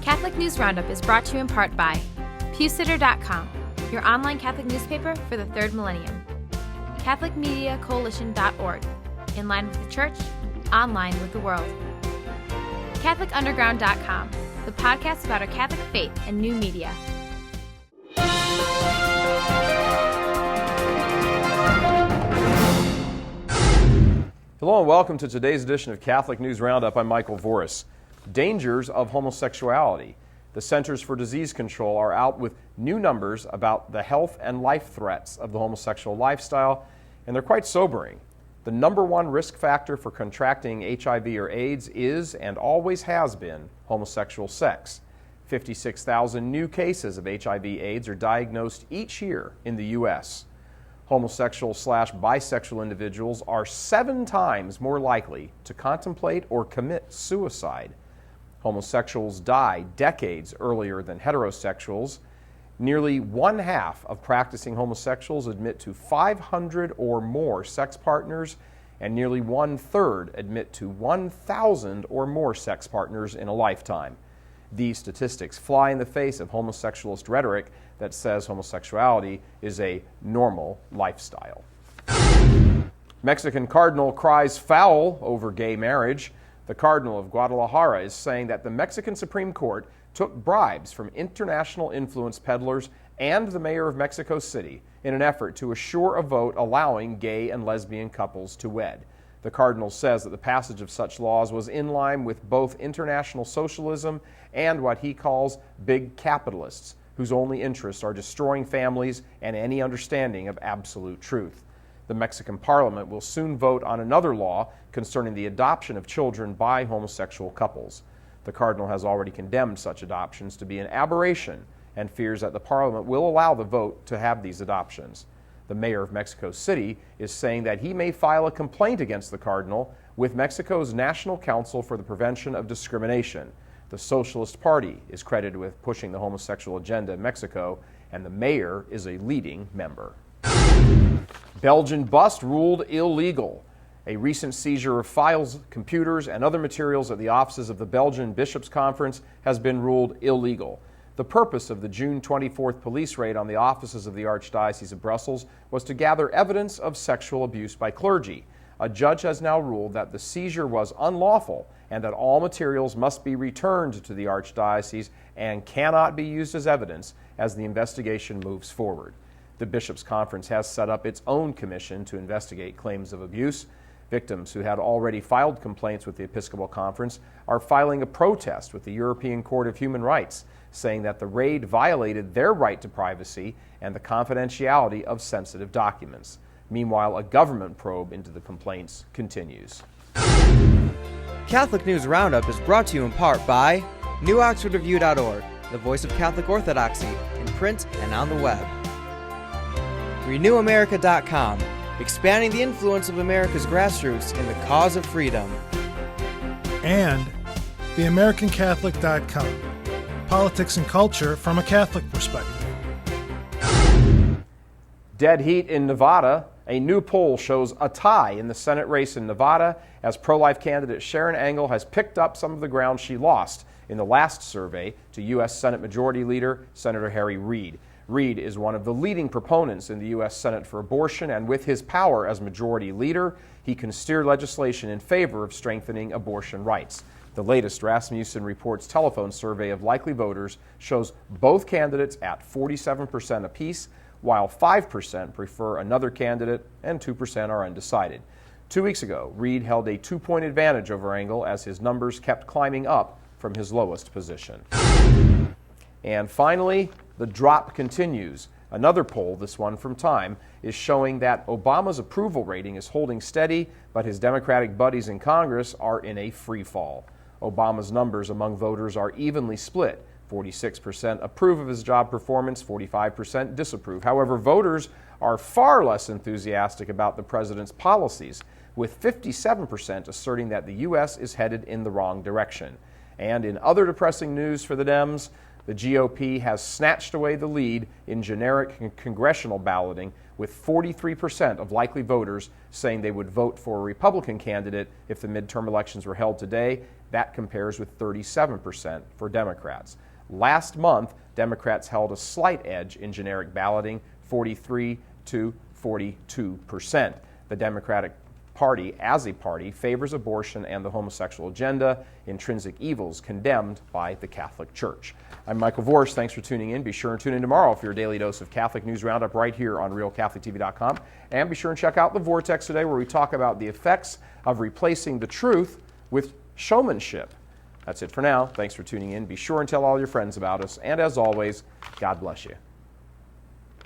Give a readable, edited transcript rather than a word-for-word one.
Catholic News Roundup is brought to you in part by PewSitter.com, your online Catholic newspaper for the third millennium. CatholicMediaCoalition.org, in line with the Church, online with the world. CatholicUnderground.com, the podcast about our Catholic faith and new media. Hello and welcome to today's edition of Catholic News Roundup. I'm Michael Voris. Dangers of homosexuality. The Centers for Disease Control are out with new numbers about the health and life threats of the homosexual lifestyle, and they're quite sobering. The number one risk factor for contracting HIV or AIDS is, and always has been, homosexual sex. 56,000 new cases of HIV/AIDS are diagnosed each year in the U.S. Homosexual/bisexual individuals are 7 times more likely to contemplate or commit suicide. Homosexuals die decades earlier than heterosexuals. Nearly 1/2 of practicing homosexuals admit to 500 or more sex partners, and nearly 1/3 admit to 1,000 or more sex partners in a lifetime. These statistics fly in the face of homosexualist rhetoric that says homosexuality is a normal lifestyle. Mexican Cardinal cries foul over gay marriage. The Cardinal of Guadalajara is saying that the Mexican Supreme Court took bribes from international influence peddlers and the mayor of Mexico City in an effort to assure a vote allowing gay and lesbian couples to wed. The Cardinal says that the passage of such laws was in line with both international socialism and what he calls big capitalists, whose only interests are destroying families and any understanding of absolute truth. The Mexican Parliament will soon vote on another law concerning the adoption of children by homosexual couples. The Cardinal has already condemned such adoptions to be an aberration and fears that the Parliament will allow the vote to have these adoptions. The mayor of Mexico City is saying that he may file a complaint against the Cardinal with Mexico's National Council for the Prevention of Discrimination. The Socialist Party is credited with pushing the homosexual agenda in Mexico, and the mayor is a leading member. Belgian bust ruled illegal. A recent seizure of files, computers, and other materials at the offices of the Belgian Bishops' Conference has been ruled illegal. The purpose of the June 24th police raid on the offices of the Archdiocese of Brussels was to gather evidence of sexual abuse by clergy. A judge has now ruled that the seizure was unlawful and that all materials must be returned to the Archdiocese and cannot be used as evidence as the investigation moves forward. The Bishops' Conference has set up its own commission to investigate claims of abuse. Victims who had already filed complaints with the Episcopal Conference are filing a protest with the European Court of Human Rights, saying that the raid violated their right to privacy and the confidentiality of sensitive documents. Meanwhile, a government probe into the complaints continues. Catholic News Roundup is brought to you in part by NewOxfordReview.org, the voice of Catholic Orthodoxy, in print and on the web. RenewAmerica.com, expanding the influence of America's grassroots in the cause of freedom. And TheAmericanCatholic.com, politics and culture from a Catholic perspective. Dead heat in Nevada. A new poll shows a tie in the Senate race in Nevada as pro-life candidate Sharon Engel has picked up some of the ground she lost in the last survey to U.S. Senate Majority Leader Senator Harry Reid. Reid is one of the leading proponents in the U.S. Senate for abortion, and with his power as Majority Leader, he can steer legislation in favor of strengthening abortion rights. The latest Rasmussen Reports telephone survey of likely voters shows both candidates at 47% apiece, while 5% prefer another candidate and 2% are undecided. 2 weeks ago, Reid held a 2-point advantage over Engel as his numbers kept climbing up from his lowest position. And finally, the drop continues. Another poll, this one from Time, is showing that Obama's approval rating is holding steady, but his Democratic buddies in Congress are in a free fall. Obama's numbers among voters are evenly split. 46% approve of his job performance, 45% disapprove. However, voters are far less enthusiastic about the president's policies, with 57% asserting that the U.S. is headed in the wrong direction. And in other depressing news for the Dems, The GOP has snatched away the lead in generic congressional balloting, with 43% of likely voters saying they would vote for a Republican candidate if the midterm elections were held today. That compares with 37% for Democrats. Last month, Democrats held a slight edge in generic balloting, 43 to 42%. The Democratic Party, as a party, favors abortion and the homosexual agenda, intrinsic evils condemned by the Catholic Church. I'm Michael Vorsch. Thanks for tuning in. Be sure and tune in tomorrow for your daily dose of Catholic News Roundup right here on RealCatholicTV.com. And be sure and check out The Vortex today, where we talk about the effects of replacing the truth with showmanship. That's it for now. Thanks for tuning in. Be sure and tell all your friends about us. And as always, God bless you.